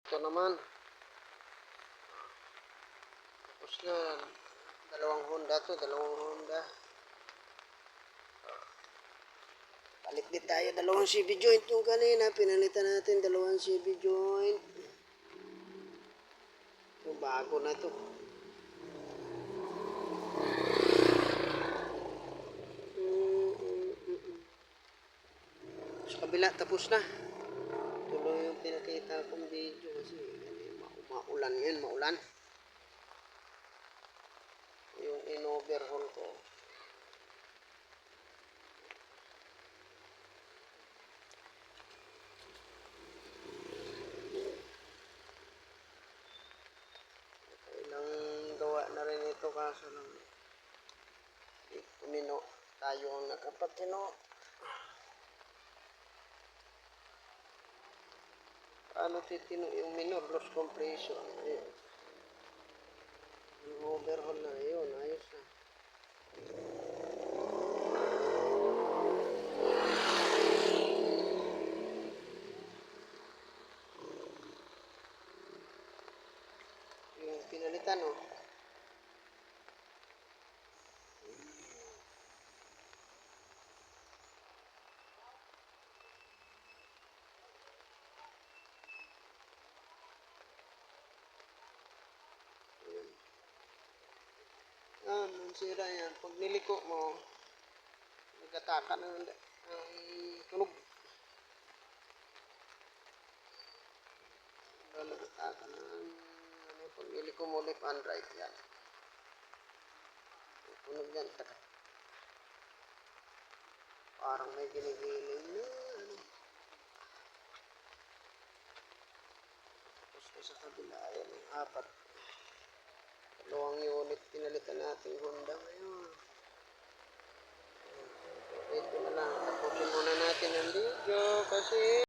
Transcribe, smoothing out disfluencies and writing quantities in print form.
Ito naman. Tapos na. Dalawang Honda to. Palit din tayo. Dalawang CV joint yung kanina. Pinalitan natin dalawang CV joint. Yung bago na to. Sa kabila, tapos na. Tuloy yung pinakita kong video kasi maulan yun, maulan. Yung in-overhaul ko. Ilang gawa na rin ito kaso lang. Kumino tayo ang nakapatino. Paano titino yung minor loss compression? Ayun. Yung overhaul na yun, ayos na. Yung pinalitan, oh. Mansira yan. Pag niliko mo, nagkataka ng tunog. Nagkataka ng pag niliko mo left and right yan. Tunog yan. Parang may ginigiling na. Tapos sa kabila, ayan yung apat. Dalawang unit pinalitan natin Honda ngayon. Ito na lang. Tapusin muna natin ang video kasi